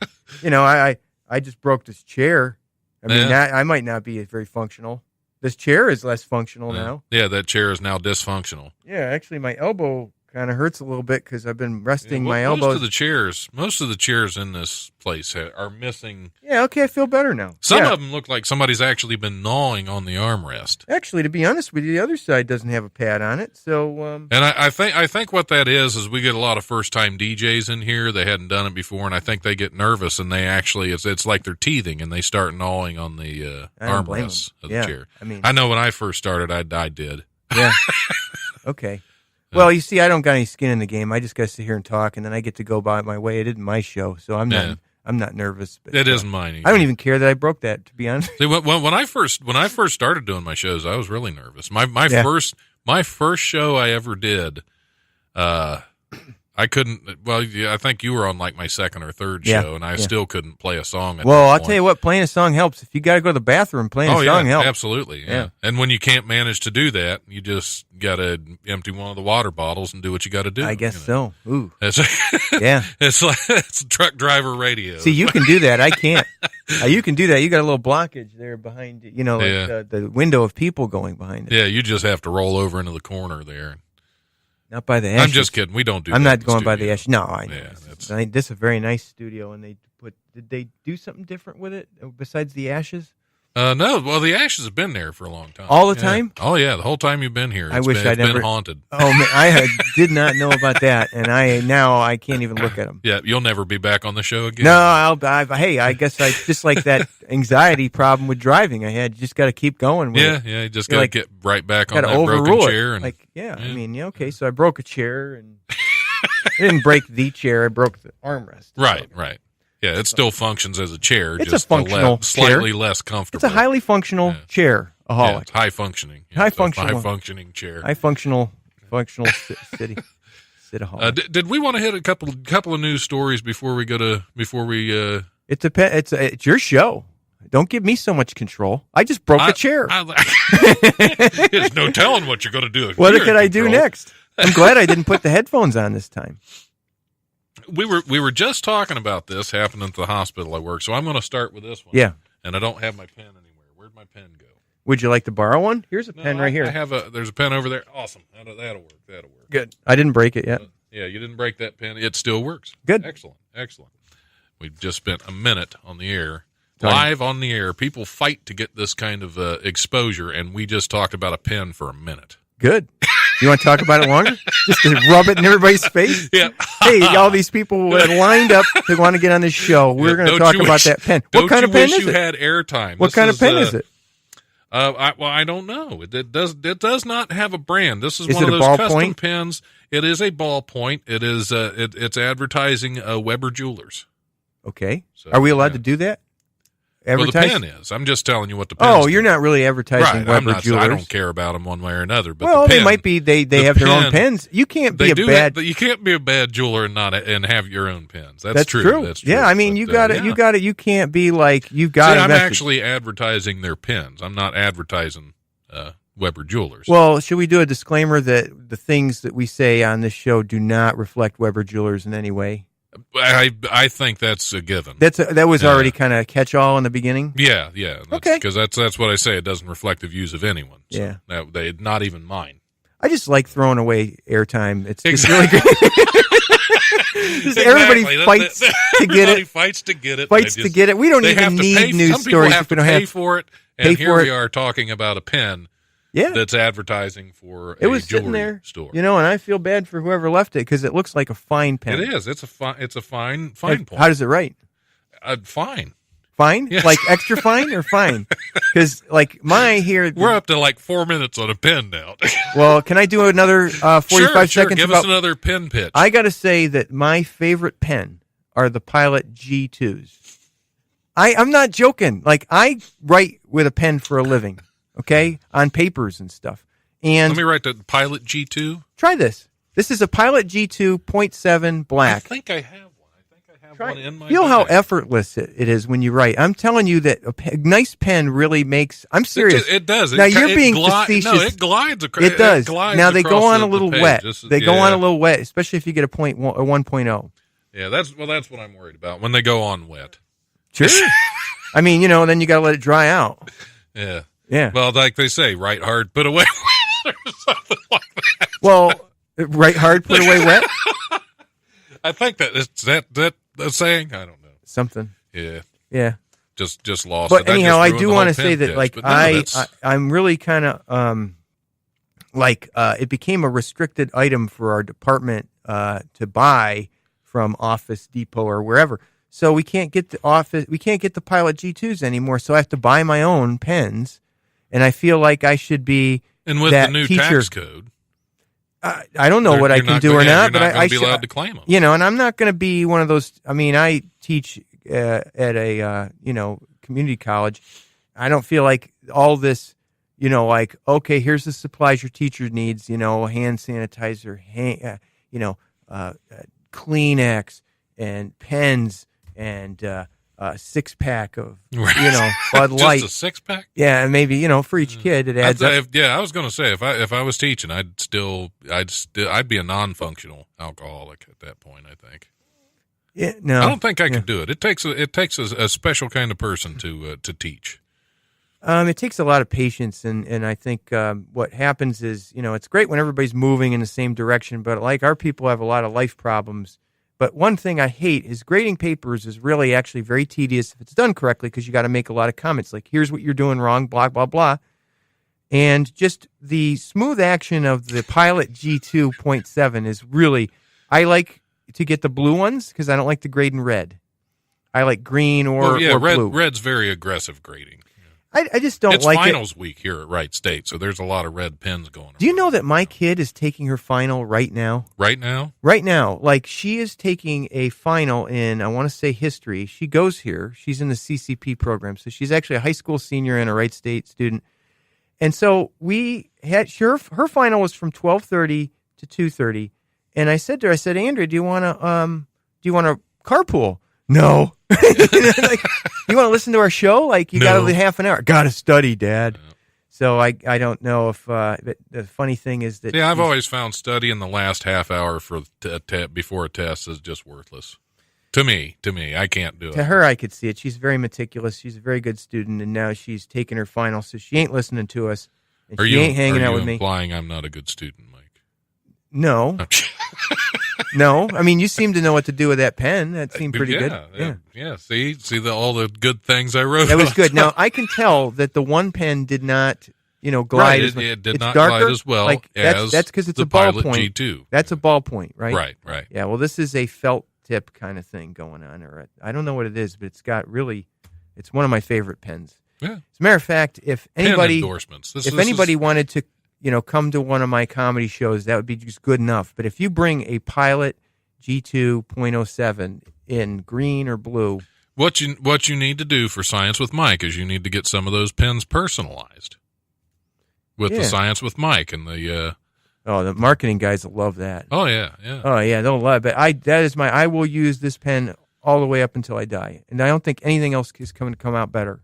just broke this chair. I mean, I might not be very functional. This chair is less functional now.
Yeah, that chair is now dysfunctional.
Yeah, actually, my elbow kind of hurts a little bit because I've been resting my elbows.
Most of the chairs in this place are missing.
Yeah, okay, I feel better now.
Some of them look like somebody's actually been gnawing on the armrest.
Actually, to be honest with you, the other side doesn't have a pad on it. So,
and I think what that is we get a lot of first time DJs in here. They hadn't done it before, and I think they get nervous and they actually it's like they're teething and they start gnawing on the armrests of the chair.
I mean,
I know when I first started, I did.
Yeah. Okay. Well, you see, I don't got any skin in the game. I just got to sit here and talk, and then I get to go by my way. It isn't my show, so I'm not nervous. But,
it isn't mine either.
I don't even care that I broke that, to be honest.
See, when I first started doing my shows, I was really nervous. My first show I ever did, I couldn't. Well, I think you were on like my second or third show, and I still couldn't play a song.
I'll tell you what, playing a song helps. If you got to go to the bathroom, playing a song helps.
Absolutely. Yeah. And when you can't manage to do that, you just got to empty one of the water bottles and do what you got to do.
I guess so. Ooh.
Yeah. It's like it's truck driver radio.
See, you can do that. I can't. You can do that. You got a little blockage there behind it. Like the window of people going behind it.
Yeah, you just have to roll over into the corner there.
Not by the ashes.
I'm just kidding. We don't do.
I'm
that
not going by the
studio.
ashes. No, I know.
Yeah,
this is a very nice studio, and did they do something different with it besides the ashes?
No. Well, the ashes have been there for a long time.
All the time?
Oh yeah, the whole time you've been here.
I wish I'd
been haunted.
Oh man, I did not know about that, and I can't even look at them.
Yeah, you'll never be back on the show again.
No, I guess I just like that anxiety problem with driving. I had just got to keep going. With it.
You just got to get right back on that broken chair. And,
I mean, okay, so I broke a chair, and I didn't break the chair. I broke the armrest.
Right. Yeah, it still functions as a chair.
It's
just
a functional
slightly
chair.
less comfortable.
It's a highly functional chair.
Yeah, it's high functioning.
High
functioning chair.
High functional city.
Did we want to hit a couple of news stories before we?
It's your show. Don't give me so much control. I just broke a chair.
There's no telling what you're going to do.
What could I do next? I'm glad I didn't put the headphones on this time.
We were just talking about this happening at the hospital I work, so I'm going to start with this one.
Yeah.
And I don't have my pen anywhere. Where'd my pen go?
Would you like to borrow one? Here's a pen right here.
There's a pen over there. Awesome. That'll work.
Good. I didn't break it yet.
Yeah, you didn't break that pen. It still works.
Good.
Excellent. We've just spent a minute on the air. Live on the air. People fight to get this kind of exposure, and we just talked about a pen for a minute.
Good. You want to talk about it longer? Just to rub it in everybody's face?
Yeah.
Hey, all these people lined up to want to get on this show. We're going to talk about that pen. What kind of pen is it?
You had airtime.
What kind of pen is it?
I don't know. It does not have a brand. This is one
it
of
a
those custom
ballpoint?
pens. It is a ballpoint. It is it's advertising Weber Jewelers.
Okay.
So,
are we allowed to do that?
Well, the pen is. I'm just telling you what the pen is.
You're not really advertising Weber Jewelers.
I don't care about them one way or another. But
well,
the pen,
they might be. They have their own pens. You can't be
You can't be a bad jeweler and have your own pens. That's true. That's true.
Yeah, I mean, you got it. You got it. You can't be like you've got.
I'm actually advertising their pens. I'm not advertising Weber Jewelers.
Well, should we do a disclaimer that the things that we say on this show do not reflect Weber Jewelers in any way?
I think that's a given.
That was already kind of catch-all in the beginning.
Yeah.
Okay.
Because that's what I say. It doesn't reflect the views of anyone. So
yeah.
Not even mine.
I just like throwing away airtime. It's just
exactly.
really great. Everybody fights to get it.
Fights to get it.
Fights to get it. We don't even need news stories if we don't have
for it. And here we are talking about a pen.
Yeah,
that's advertising for
it was
jewelry
sitting there,
store.
And I feel bad for whoever left it because it looks like a fine pen.
It is. It's a fine point.
How does it write?
Fine.
Fine?
Yes.
Like extra fine or fine? Because like my here,
we're up to like 4 minutes on a pen now.
Well, can I do another 45 seconds?
Give us another pen pitch.
I got to say that my favorite pen are the Pilot G2s. I'm not joking. Like I write with a pen for a living. Okay, on papers and stuff. And
let me write the Pilot G2.
Try this. This is a Pilot G2 .7 black.
I think I have one. One in my
Feel
bag.
how effortless it is when you write. I'm telling you that a nice pen really makes. I'm serious.
It does.
Now you're being facetious.
No, it glides across.
It does. Now they go on a little wet.
They
go on a little wet, especially if you get a 1.0.
Yeah, that's what I'm worried about when they go on wet.
Sure. I mean, then you got to let it dry out.
Yeah.
Yeah.
Well, like they say, write hard, put away wet, or something like that.
Well, write hard, put away wet?
I think that saying. I don't know.
Something.
Yeah.
Yeah.
Just lost.
But
it.
anyhow, I
just
do want to say that, like,
no,
I'm really kind of it became a restricted item for our department to buy from Office Depot or wherever. So we can't get the Pilot G2s anymore. So I have to buy my own pens, and I feel like I should be
and with
that
the new
teacher.
tax code.
I don't know what I can do or not, but I
should be allowed to claim them.
And I'm not going to be one of those. I mean, I teach at a community college. I don't feel like all this, like, okay, here's the supplies your teacher needs, hand sanitizer, Kleenex and pens and a 6-pack of, Bud Light.
Just a 6-pack?
Yeah, and maybe, for each kid it adds up.
I was going to say, if I was teaching, I'd be a non-functional alcoholic at that point, I think.
Yeah, no.
I don't think I could do it. It takes a special kind of person to teach.
It takes a lot of patience, and I think what happens is, it's great when everybody's moving in the same direction, but like our people have a lot of life problems. But one thing I hate is grading papers is really actually very tedious if it's done correctly, because you got to make a lot of comments like, here's what you're doing wrong, blah, blah, blah. And just the smooth action of the Pilot G2.7 is really, I like to get the blue ones because I don't like to grade in red. I like green or blue.
Red's very aggressive grading.
I just don't like it.
It's finals week here at Wright State, so there's a lot of red pens going on.
Do you know that my kid is taking her final right now?
Right now?
Right now. Like, she is taking a final in, I want to say, history. She goes here. She's in the CCP program, so she's actually a high school senior and a Wright State student. And so we had, her final was from 12:30 to 2:30. And I said to her, Andrea, do you want to carpool? No. Like, you want to listen to our show? Like, you got to half an hour. Got to study, Dad. No. So I don't know if the funny thing is that.
Yeah, I've always found studying the last half hour for before a test is just worthless. To me, I can't do it.
To her, I could see it. She's very meticulous. She's a very good student, and now she's taking her final, so she ain't listening to us. And she ain't hanging out with me.
Are you implying I'm not a good student, Mike?
No. No, I mean, you seem to know what to do with that pen. That seemed pretty good.
Yeah. See all the good things I wrote.
That was good. Now I can tell that the one pen did not, glide.
Right,
as
it did
it's
not
darker,
glide as well as
that's because it's
the
a ballpoint.
Pilot G2.
That's a ballpoint, right?
Right.
Yeah. Well, this is a felt tip kind of thing going on, or I don't know what it is, but it's one of my favorite pens.
Yeah.
As a matter of fact, if anybody
endorsements.
Anybody wanted to, come to one of my comedy shows, that would be just good enough. But if you bring a Pilot G2.07 in green or blue,
what you need to do for Science with Mike is you need to get some of those pens personalized with the Science with Mike and the.
The marketing guys will love that.
Oh yeah.
Oh yeah, they'll love it. I will use this pen all the way up until I die, and I don't think anything else is going to come out better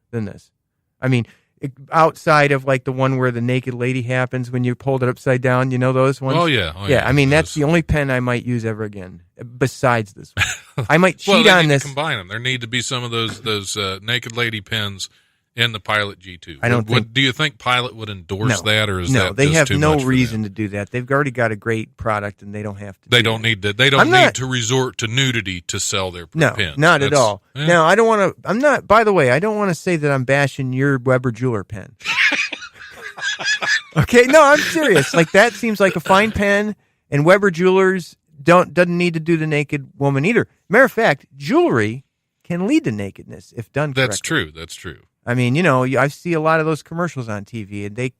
than this. I mean, outside of like the one where the naked lady happens when you pulled it upside down, those ones?
Oh yeah.
I mean, that's the only pen I might use ever again, besides this one. I might cheat on this.
Combine them. There need to be some of those naked lady pens in the Pilot G2.
I don't think.
Do you think Pilot would endorse that, or is
no?
That
they
just
have
too
no
much
reason to do that. They've already got a great product, and they don't have to.
They don't need to. They don't need to resort to nudity to sell their pens.
Not at all. Yeah. Now, I don't want to. I'm not. By the way, I don't want to say that I'm bashing your Weber Jeweler pen. Okay, no, I'm serious. Like, that seems like a fine pen, and Weber Jewelers doesn't need to do the naked woman either. Matter of fact, jewelry can lead to nakedness if done correctly.
That's true.
I mean, I see a lot of those commercials on TV, and they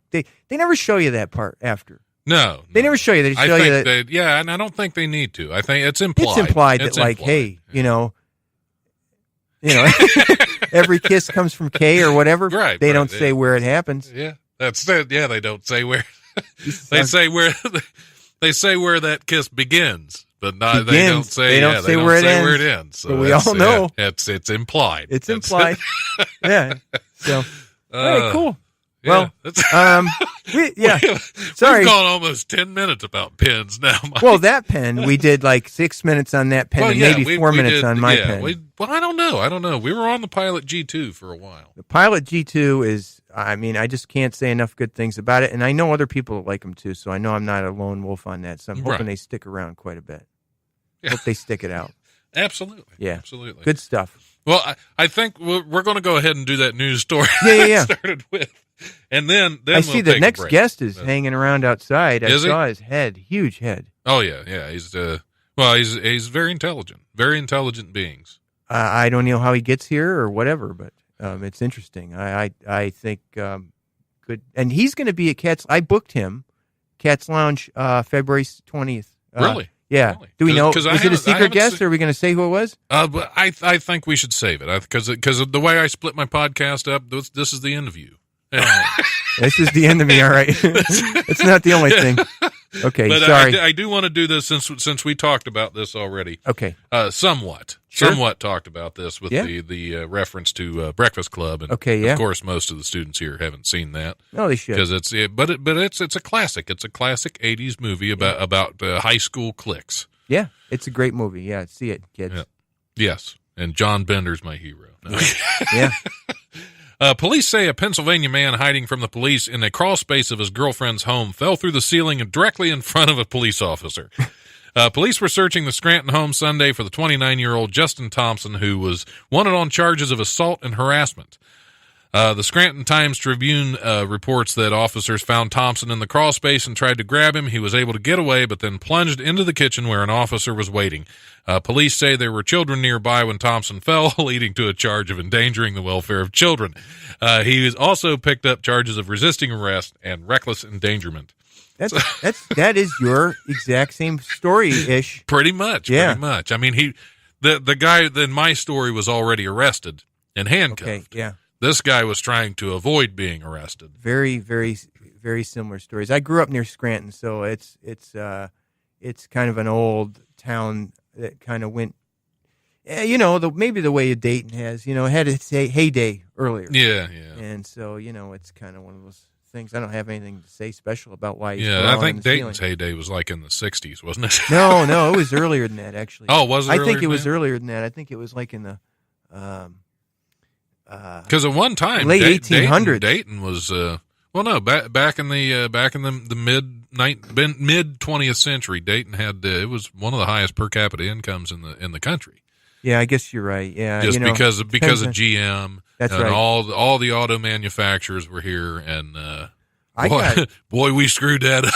never show you that part after.
No,
they never show you. They show you that.
And I don't think they need to. I think it's implied.
It's implied that, like, hey, every kiss comes from K or whatever.
Right.
They don't say where it happens.
Yeah, that's it. Yeah, they don't say where. They say where that kiss begins. But they don't say where it ends. So
we all know
it's implied.
It's implied. Yeah. So, all right, cool.
Yeah,
well, sorry.
We've gone almost 10 minutes about pens now, Mike.
Well, that pen, we did like 6 minutes on that pen and maybe 4 minutes on my pen.
I don't know. We were on the Pilot G2 for a while.
The Pilot G2 is, I just can't say enough good things about it. And I know other people like them too, so I know I'm not a lone wolf on that. So I'm hoping they stick around quite a bit. Hope they stick it out.
Absolutely.
Yeah.
Absolutely.
Good stuff.
Well, I think we're going to go ahead and do that news story
I
started with. And then
I see the next guest is hanging around outside. I saw his head, huge head.
Oh yeah. He's very intelligent, very intelligent beings.
I don't know how he gets here or whatever, but it's interesting. I think good, and he's going to be at Cats. I booked him Cat's Lounge, February 20th.
Really?
Yeah.
Really?
Do we know?
Is
it a secret guest, or are we going to say who it was?
But I think we should save it because of the way I split my podcast up. This is the end of you.
This is the end of me. All right. It's not the only thing. Okay.
But
sorry.
I do want to do this since we talked about this already.
Okay.
Somewhat talked about this with the reference to Breakfast Club, and of course most of the students here haven't seen that.
No, they should,
because it's a classic. It's a classic '80s movie about high school cliques.
Yeah, it's a great movie. Yeah, see it, kids.
Yeah. Yes, and John Bender's my hero. No.
Yeah.
Police say a Pennsylvania man hiding from the police in a crawl space of his girlfriend's home fell through the ceiling and directly in front of a police officer. Police were searching the Scranton home Sunday for the 29-year-old Justin Thompson, who was wanted on charges of assault and harassment. The Scranton Times-Tribune reports that officers found Thompson in the crawl space and tried to grab him. He was able to get away, but then plunged into the kitchen where an officer was waiting. Police say there were children nearby when Thompson fell, leading to a charge of endangering the welfare of children. He was also picked up charges of resisting arrest and reckless endangerment.
That is your exact same story-ish.
Pretty much.
Yeah.
Pretty much. I mean, the guy in my story was already arrested and handcuffed.
Okay, yeah.
This guy was trying to avoid being arrested.
Very, very, very similar stories. I grew up near Scranton, so it's kind of an old town that kind of went, maybe the way Dayton has, had its heyday earlier.
Yeah, yeah.
And so, it's kind of one of those things. I don't have anything to say special about why.
I think Dayton's heyday was like in the '60s, wasn't it?
No, it was earlier than that, actually.
Oh, was it?
I think it was earlier than that. I think it was like in the.
Because at one time,
late 1800s,
Dayton was back in the mid 20th century, Dayton had it was one of the highest per capita incomes in the country.
Yeah, I guess you're right. Yeah,
just because of GM.
That's
and
right.
All the auto manufacturers were here, and boy, we screwed that up.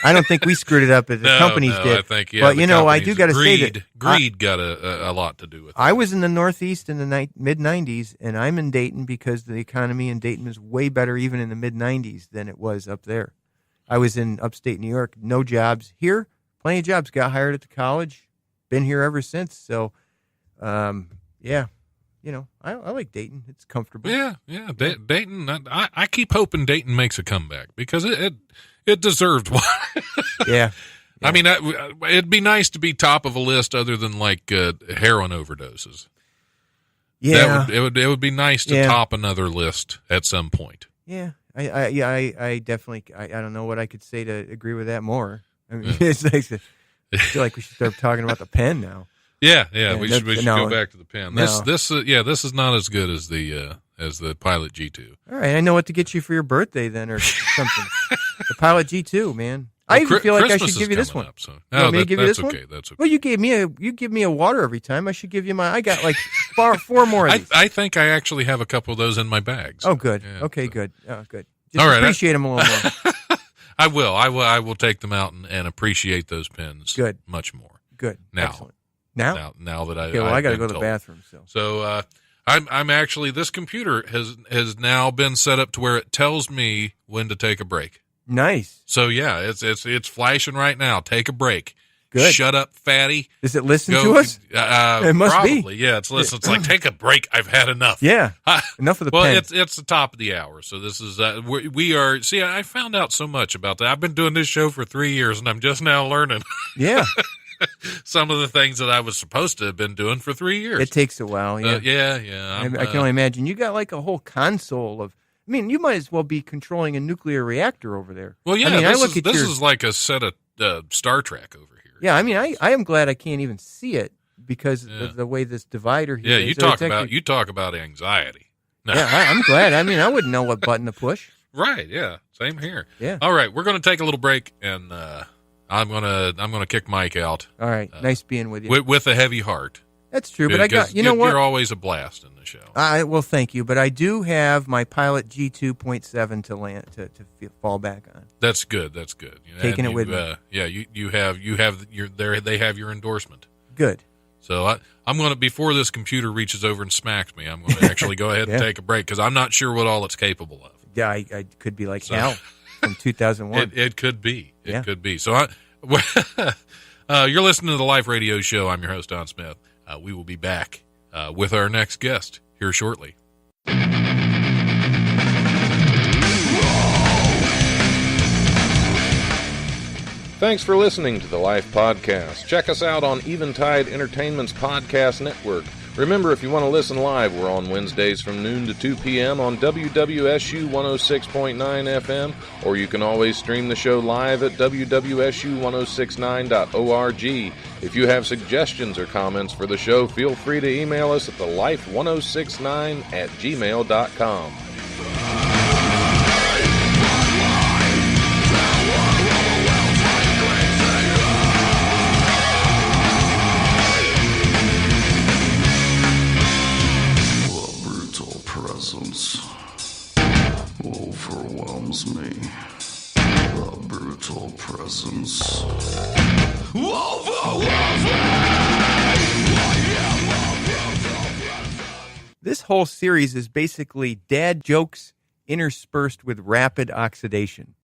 I don't think we screwed it up, as the companies did.
I think,
but I do got to say that
greed got a lot to do with it.
I was in the Northeast in the mid '90s, and I'm in Dayton because the economy in Dayton was way better, even in the mid '90s, than it was up there. I was in upstate New York, no jobs here, plenty of jobs. Got hired at the college, been here ever since. So, yeah. I like Dayton. It's comfortable.
Yeah. Dayton. I keep hoping Dayton makes a comeback because it deserved one.
Yeah.
I mean, it'd be nice to be top of a list other than like heroin overdoses.
Yeah,
it would be nice to top another list at some point.
Yeah, I definitely. I don't know what I could say to agree with that more. I mean, it's like, I feel like we should start talking about the pen now.
Yeah, we should go back to the pen.
No.
This is not as good as the Pilot G2.
All right, I know what to get you for your birthday then, or something. The Pilot G2, man. I even feel like
Christmas
I should give you this one.
Up, so.
You want me to give you this one?
That's okay.
Well, you give me a water every time. I should give you my. I got like four more of these.
I think I actually have a couple of those in my bags.
Oh, good.
Yeah,
okay,
so.
good. Oh, good. Just
all right,
appreciate them a little more.
I will. I will take them out and appreciate those pens.
Good.
Much more.
Good.
Now.
Excellent. Now
that I
okay, well, I got to go to the bathroom.
So I'm actually, this computer has now been set up to where it tells me when to take a break.
Nice.
So yeah, it's flashing right now. Take a break.
Good.
Shut up, fatty.
Does it listen to us? It must
probably,
be.
Yeah, it's listen. It's like, take a break. I've had enough.
Yeah. Enough of the pen.
It's the top of the hour. So this is we are. See, I found out so much about that. I've been doing this show for 3 years, and I'm just now learning.
Yeah.
Some of the things that I was supposed to have been doing for 3 years.
It takes a while. Yeah.
Yeah.
I can only imagine. You got like a whole console of. I mean, you might as well be controlling a nuclear reactor over there.
Well, yeah.
I mean,
this is like a set of Star Trek over here.
Yeah, I mean, I am glad I can't even see it because of the way this divider here.
Yeah, you talk about anxiety. No.
Yeah, I'm glad. I mean, I wouldn't know what button to push.
Right. Yeah. Same here.
Yeah.
All right, we're going to take a little break, and I'm gonna kick Mike out.
All right. Nice being with you.
With a heavy heart.
That's true, but I got you know what?
You're always a blast in the show.
Well, thank you, but I do have my Pilot G2.7 to land to fall back on.
That's good. That's good.
Taking it with me.
Yeah, you have your there. They have your endorsement.
Good.
So I'm going to, before this computer reaches over and smacks me, I'm going to actually go ahead and take a break because I'm not sure what all it's capable of.
Yeah, I could be like hell. from 2001.
It could be. It could be. So you're listening to the Life Radio Show. I'm your host, Don Smith. We will be back with our next guest here shortly. Thanks for listening to the Life Podcast. Check us out on Eventide Entertainment's podcast network. Remember, if you want to listen live, we're on Wednesdays from noon to 2 p.m. on WWSU 106.9 FM, or you can always stream the show live at wwsu1069.org. If you have suggestions or comments for the show, feel free to email us at thelife1069@gmail.com.
Presence overwhelms me. The brutal presence overwhelms me.
This whole series is basically dad jokes interspersed with rapid oxidation.